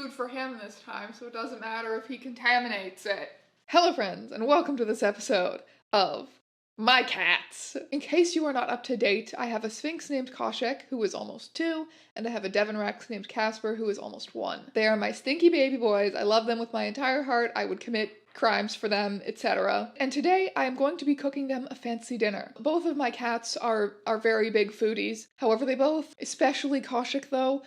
food for him this time, so it doesn't matter if he contaminates it. Hello friends, and welcome to this episode of My Cats. In case you are not up to date, I have a Sphinx named Koshek, who is almost 2, and I have a Devon Rex named Casper, who is almost 1. They are my stinky baby boys. I love them with my entire heart. I would commit crimes for them, etc. And today I am going to be cooking them a fancy dinner. Both of my cats are very big foodies. However, they both, especially Koshek though,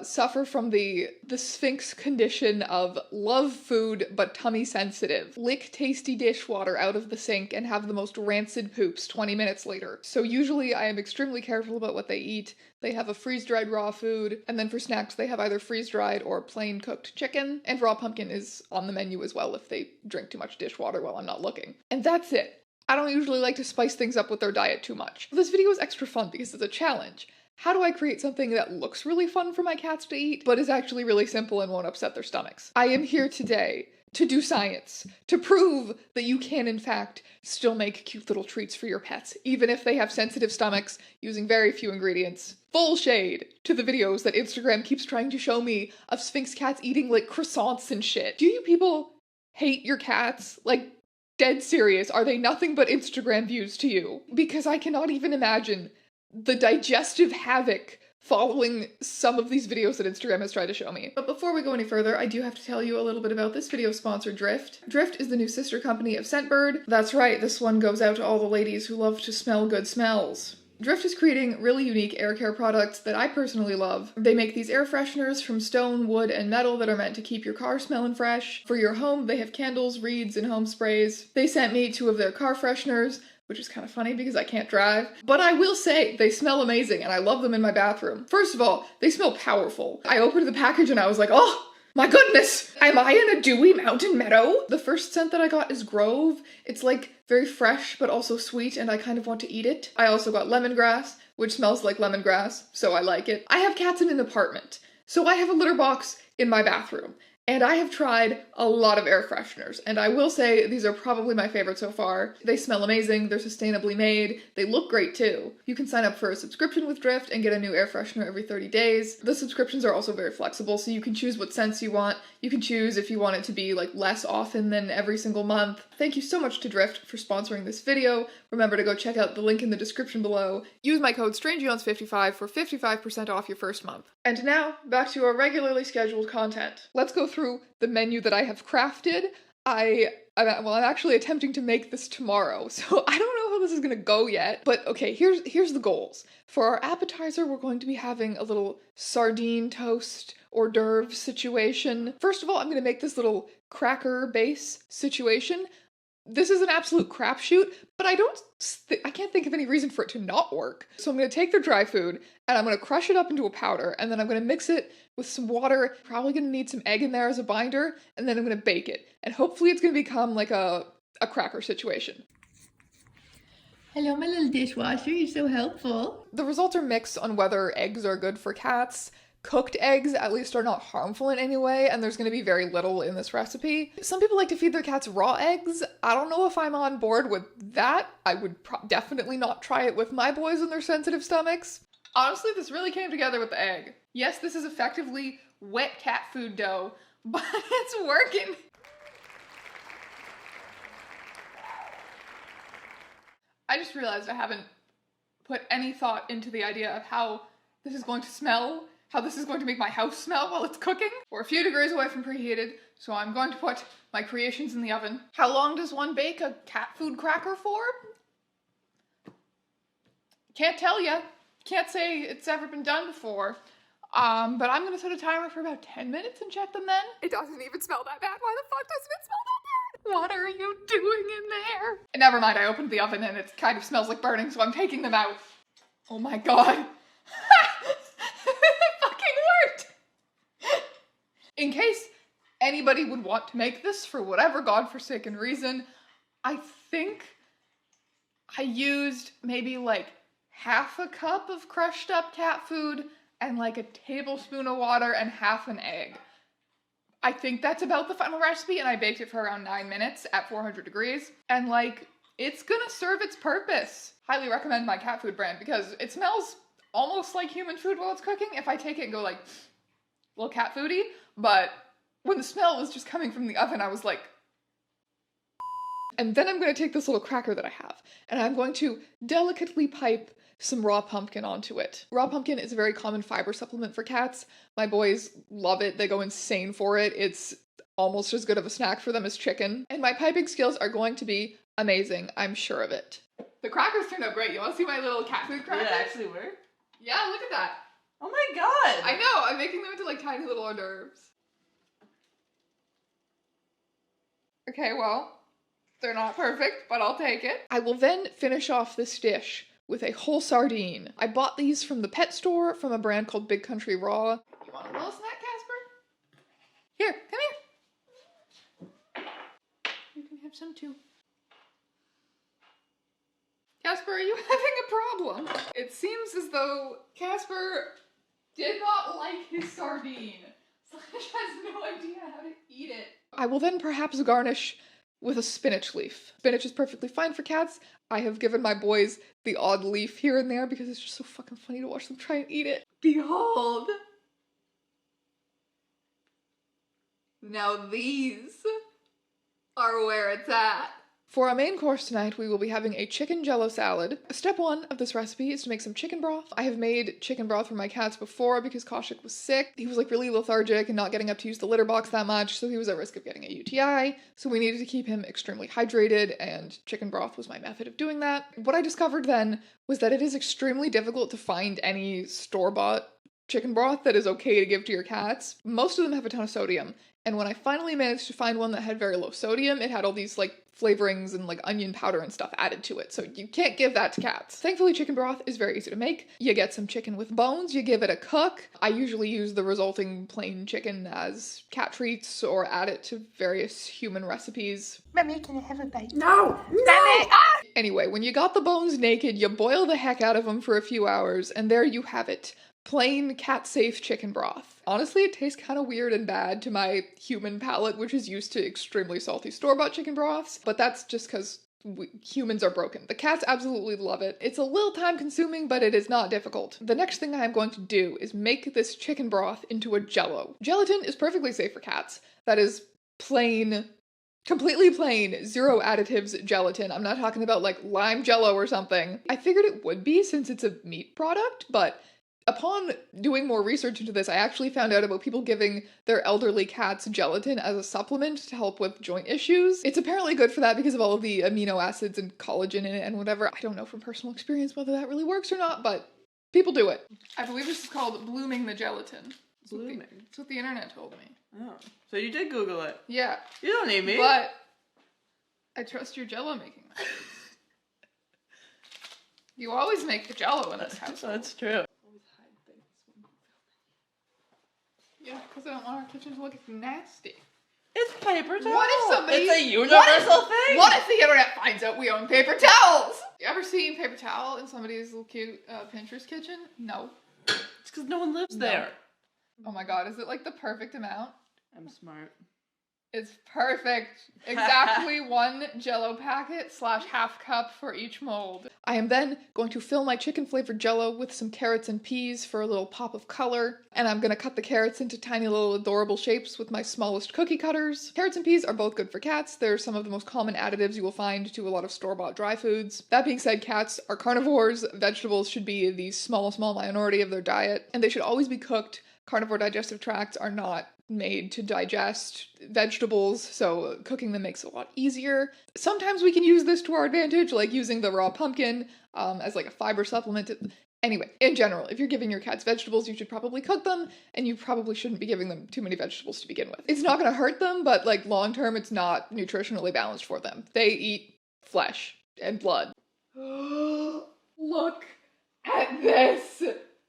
suffer from the Sphinx condition of love food but tummy sensitive. Lick tasty dishwater out of the sink and have the most rancid poops 20 minutes later. So usually I am extremely careful about what they eat. They have a freeze-dried raw food, and then for snacks they have either freeze-dried or plain cooked chicken, and raw pumpkin is on the menu as well if they drink too much dishwater while I'm not looking. And that's it. I don't usually like to spice things up with their diet too much. This video is extra fun because it's a challenge. How do I create something that looks really fun for my cats to eat, but is actually really simple and won't upset their stomachs? I am here today to do science, to prove that you can, in fact, still make cute little treats for your pets, even if they have sensitive stomachs, using very few ingredients. Full shade to the videos that Instagram keeps trying to show me of Sphinx cats eating, like, croissants and shit. Do you people hate your cats? Like, dead serious, are they nothing but Instagram views to you? Because I cannot even imagine the digestive havoc following some of these videos that Instagram has tried to show me. But before we go any further, I do have to tell you a little bit about this video's sponsor, Drift. Drift is the new sister company of Scentbird. That's right, this one goes out to all the ladies who love to smell good smells. Drift is creating really unique air care products that I personally love. They make these air fresheners from stone, wood, and metal that are meant to keep your car smelling fresh. For your home, they have candles, reeds, and home sprays. They sent me 2 of their car fresheners, which is kind of funny because I can't drive. But I will say, they smell amazing and I love them in my bathroom. First of all, they smell powerful. I opened the package and I was like, oh my goodness, am I in a dewy mountain meadow? The first scent that I got is Grove. It's like very fresh but also sweet and I kind of want to eat it. I also got lemongrass, which smells like lemongrass, so I like it. I have cats in an apartment, so I have a litter box in my bathroom. And I have tried a lot of air fresheners, and I will say these are probably my favorite so far. They smell amazing, they're sustainably made, they look great too. You can sign up for a subscription with Drift and get a new air freshener every 30 days. The subscriptions are also very flexible, so you can choose what scents you want. You can choose if you want it to be like less often than every single month. Thank you so much to Drift for sponsoring this video. Remember to go check out the link in the description below. Use my code STRANGEYAWNS55 for 55% off your first month. And now, back to our regularly scheduled content. Let's go through the menu that I have crafted. I'm actually attempting to make this tomorrow, so I don't know how this is gonna go yet. But okay, here's the goals. For our appetizer, we're going to be having a little sardine toast hors d'oeuvre situation. First of all, I'm gonna make this little cracker base situation. This is an absolute crapshoot, but I can't think of any reason for it to not work. So I'm gonna take the dry food and I'm gonna crush it up into a powder and then I'm gonna mix it with some water. Probably gonna need some egg in there as a binder, and then I'm gonna bake it. And hopefully it's gonna become like a cracker situation. Hello, my little dishwasher, you're so helpful. The results are mixed on whether eggs are good for cats. Cooked eggs, at least, are not harmful in any way, and there's going to be very little in this recipe. Some people like to feed their cats raw eggs. I don't know if I'm on board with that. I would definitely not try it with my boys and their sensitive stomachs. Honestly, this really came together with the egg. Yes, this is effectively wet cat food dough, but it's working. I just realized I haven't put any thought into the idea of how this is going to smell, how this is going to make my house smell while it's cooking. We're a few degrees away from preheated, so I'm going to put my creations in the oven. How long does one bake a cat food cracker for? Can't tell ya. Can't say it's ever been done before. But I'm gonna set a timer for about 10 minutes and check them then. It doesn't even smell that bad. Why the fuck doesn't it smell that bad? What are you doing in there? Never mind, I opened the oven and it kind of smells like burning, so I'm taking them out. Oh my god. In case anybody would want to make this for whatever godforsaken reason, I think I used maybe like half a cup of crushed up cat food and like a tablespoon of water and half an egg. I think that's about the final recipe, and I baked it for around 9 minutes at 400 degrees. And like, it's gonna serve its purpose. Highly recommend my cat food brand because it smells almost like human food while it's cooking. If I take it and go like, little cat foodie, but when the smell was just coming from the oven, I was like... And then I'm going to take this little cracker that I have, and I'm going to delicately pipe some raw pumpkin onto it. Raw pumpkin is a very common fiber supplement for cats. My boys love it. They go insane for it. It's almost as good of a snack for them as chicken. And my piping skills are going to be amazing. I'm sure of it. The crackers turned out great. You want to see my little cat food crackers? Did it actually work? Yeah, look at that. Oh my god! I know. I'm making them into like tiny little hors d'oeuvres. Okay, well, they're not perfect, but I'll take it. I will then finish off this dish with a whole sardine. I bought these from the pet store from a brand called Big Country Raw. You want a little snack, Casper? Here, come here. You can have some too. Casper, are you having a problem? It seems as though Casper did not like his sardine. Slash has no idea how to eat it. I will then perhaps garnish with a spinach leaf. Spinach is perfectly fine for cats. I have given my boys the odd leaf here and there because it's just so fucking funny to watch them try and eat it. Behold! Now these are where it's at. For our main course tonight, we will be having a chicken jello salad. Step one of this recipe is to make some chicken broth. I have made chicken broth for my cats before because Kaushik was sick. He was like really lethargic and not getting up to use the litter box that much, so he was at risk of getting a UTI. So we needed to keep him extremely hydrated, and chicken broth was my method of doing that. What I discovered then was that it is extremely difficult to find any store-bought chicken broth that is okay to give to your cats. Most of them have a ton of sodium. And when I finally managed to find one that had very low sodium, it had all these like flavorings and like onion powder and stuff added to it. So you can't give that to cats. Thankfully, chicken broth is very easy to make. You get some chicken with bones, you give it a cook. I usually use the resulting plain chicken as cat treats or add it to various human recipes. Mommy, can I have a bite? No! Mommy! Ah! Anyway, when you got the bones naked, you boil the heck out of them for a few hours, and there you have it. Plain cat-safe chicken broth. Honestly, it tastes kind of weird and bad to my human palate, which is used to extremely salty store-bought chicken broths, but that's just because humans are broken. The cats absolutely love it. It's a little time-consuming, but it is not difficult. The next thing I am going to do is make this chicken broth into a jello. Gelatin is perfectly safe for cats. That is plain, completely plain, zero additives gelatin. I'm not talking about like lime jello or something. I figured it would be since it's a meat product, but upon doing more research into this, I actually found out about people giving their elderly cats gelatin as a supplement to help with joint issues. It's apparently good for that because of all of the amino acids and collagen in it and whatever. I don't know from personal experience whether that really works or not, but people do it. I believe this is called blooming the gelatin. Blooming? That's what the internet told me. Oh. So you did Google it? Yeah. You don't need me. But I trust your jello making method. You always make the jello in this house. That's true. Yeah, because I don't want our kitchen to look nasty. It's paper towel. What if somebody... It's a universal thing. What if the internet finds out we own paper towels? You ever seen paper towel in somebody's little cute Pinterest kitchen? No. It's because no one lives there. Oh my god, is it like the perfect amount? I'm smart. It's perfect. Exactly one Jello packet / half cup for each mold. I am then going to fill my chicken flavored Jello with some carrots and peas for a little pop of color. And I'm going to cut the carrots into tiny little adorable shapes with my smallest cookie cutters. Carrots and peas are both good for cats. They're some of the most common additives you will find to a lot of store-bought dry foods. That being said, cats are carnivores. Vegetables should be the small minority of their diet. And they should always be cooked. Carnivore digestive tracts are not made to digest vegetables, so cooking them makes it a lot easier. Sometimes we can use this to our advantage, like using the raw pumpkin as like a fiber supplement. Anyway, in general, if you're giving your cats vegetables, you should probably cook them, and you probably shouldn't be giving them too many vegetables to begin with. It's not going to hurt them, but like long term, it's not nutritionally balanced for them. They eat flesh and blood. Look at this!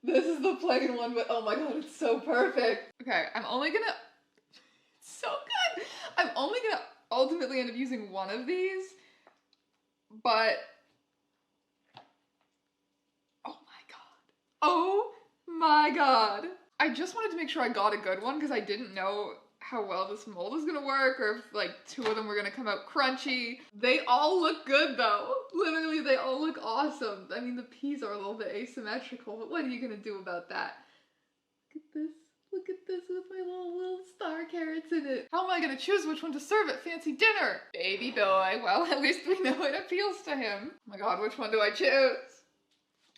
This is the plain one, but oh my god, it's so perfect. Okay, it's so good. I'm only gonna ultimately end up using one of these, but oh my god. I just wanted to make sure I got a good one because I didn't know how well this mold was gonna work or if like two of them were gonna come out crunchy. They all look good though. Literally, they all look awesome. I mean, the peas are a little bit asymmetrical, but what are you gonna do about that? Look at this. Look at this with my little star carrots in it. How am I gonna choose which one to serve at fancy dinner? Baby boy. Well, at least we know it appeals to him. Oh my god, which one do I choose?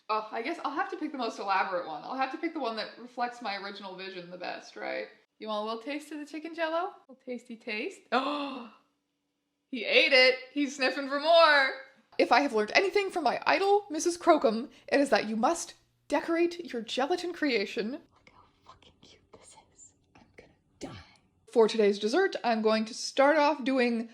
Oh, I guess I'll have to pick the most elaborate one. I'll have to pick the one that reflects my original vision the best, right? You want a little taste of the chicken jello? A little tasty taste? Oh, he ate it. He's sniffing for more. If I have learned anything from my idol, Mrs. Crocombe, it is that you must decorate your gelatin creation. Look how fucking cute this is. I'm gonna die. For today's dessert, I'm going to start off doing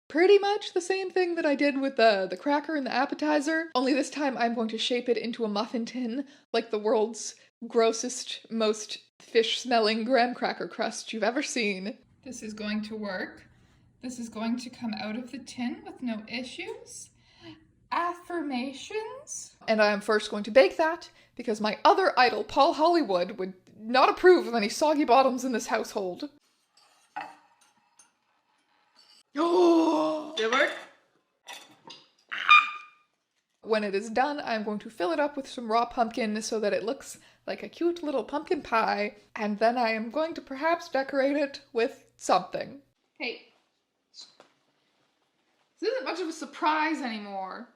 pretty much the same thing that I did with the cracker and the appetizer, only this time I'm going to shape it into a muffin tin, like the world's grossest, most fish-smelling graham cracker crust you've ever seen. This is going to work. This is going to come out of the tin with no issues. Affirmations. And I am first going to bake that, because my other idol, Paul Hollywood, would not approve of any soggy bottoms in this household. Oh! Did it work? When it is done, I'm going to fill it up with some raw pumpkin so that it looks like a cute little pumpkin pie, and then I am going to perhaps decorate it with something. Hey, this isn't much of a surprise anymore.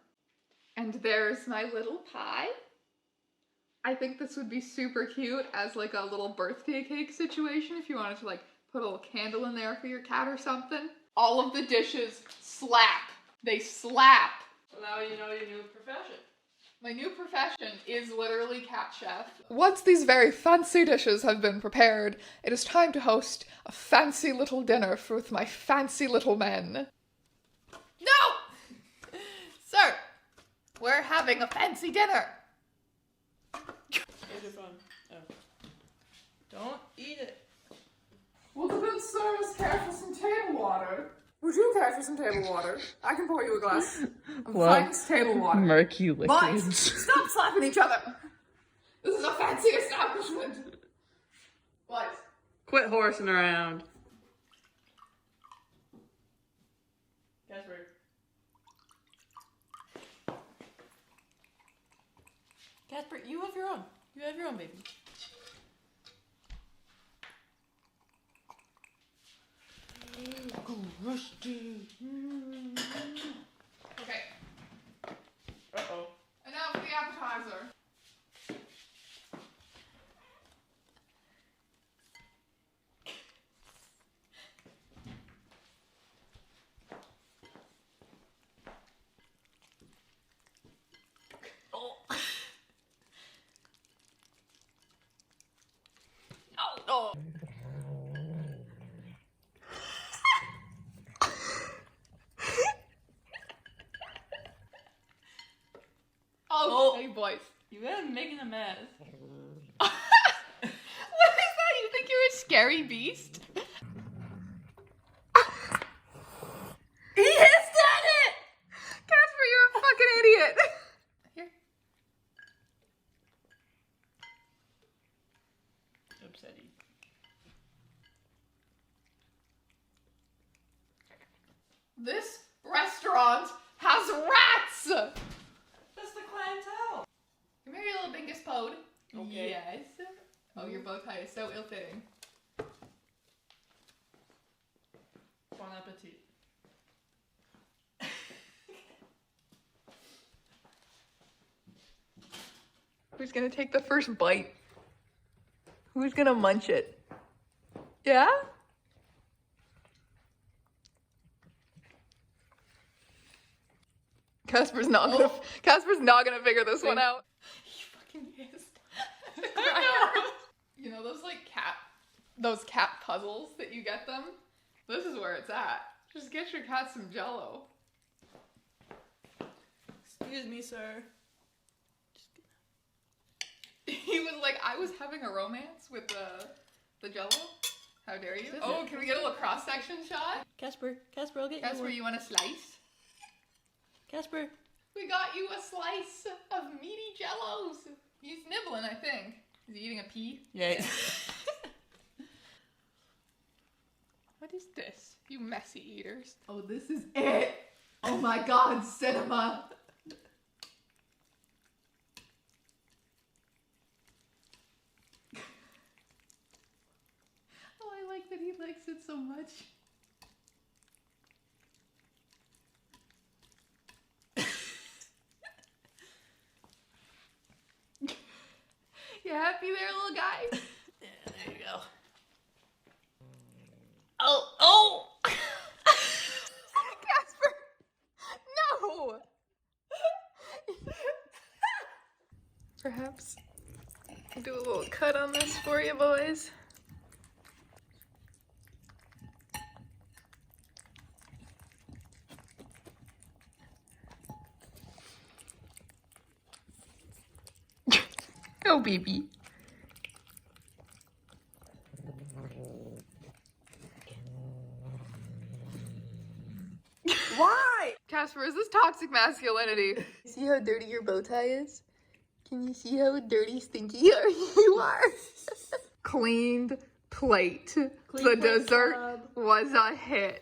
And there's my little pie. I think this would be super cute as like a little birthday cake situation if you wanted to like put a little candle in there for your cat or something. All of the dishes slap. They slap. Well, now you know your new profession. My new profession is literally cat chef. Once these very fancy dishes have been prepared, it is time to host a fancy little dinner with my fancy little men. No! Sir, we're having a fancy dinner. Here's your phone. Oh. Don't eat it. Will the good sirs care for some table water? Would you care for some table water? I can pour you a glass of finest table water. Murky But liquids. stop slapping each other. This is a fancy establishment. What? Quit horsing around. Casper. Casper, you have your own. You have your own, baby. Okay. Uh-oh. And now for the appetizer. Oh. Okay, boys. You have making a mess. What is that? You think you're a scary beast? He has done it! Casper, you're a fucking idiot. Here. Upsetty. This restaurant has rats! That's the clientele. Come here, you little bingus pode. Okay. Yes. Oh, your bow tie is so ill-fitting. Bon appetit. Who's gonna take the first bite? Who's gonna munch it? Yeah? Casper's not gonna figure this one out. He fucking hissed. I know. You know those cat puzzles that you get them? This is where it's at. Just get your cat some Jello. Excuse me, sir. He was like, I was having a romance with the Jello. How dare you? Oh, can we get a little cross-section shot? Casper, I'll get Casper, you. you want a slice? Casper. We got you a slice of meaty Jellos. He's nibbling, I think. Is he eating a pea? Yeah. What is this? You messy eaters. Oh, this is it. Oh my god, cinema. that he likes it so much. You happy there, little guy? Yeah, there you go. Oh! Casper! No! Perhaps do a little cut on this for you boys. Oh, baby. Why? Casper, is this toxic masculinity? See how dirty your bow tie is? Can you see how dirty, stinky you are? Cleaned plate. The plate dessert club. was a hit.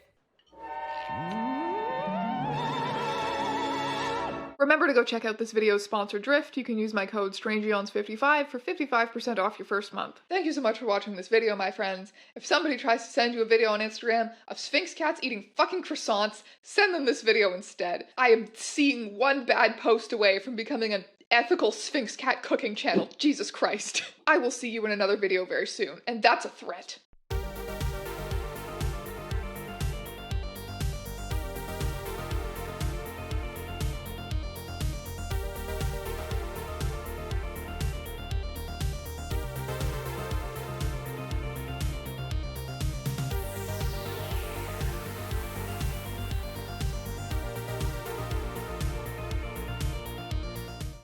Remember to go check out this video's sponsor, Drift. You can use my code STRANGEYONS55 for 55% off your first month. Thank you so much for watching this video, my friends. If somebody tries to send you a video on Instagram of Sphinx cats eating fucking croissants, send them this video instead. I am seeing one bad post away from becoming an ethical Sphinx cat cooking channel. Jesus Christ. I will see you in another video very soon, and that's a threat.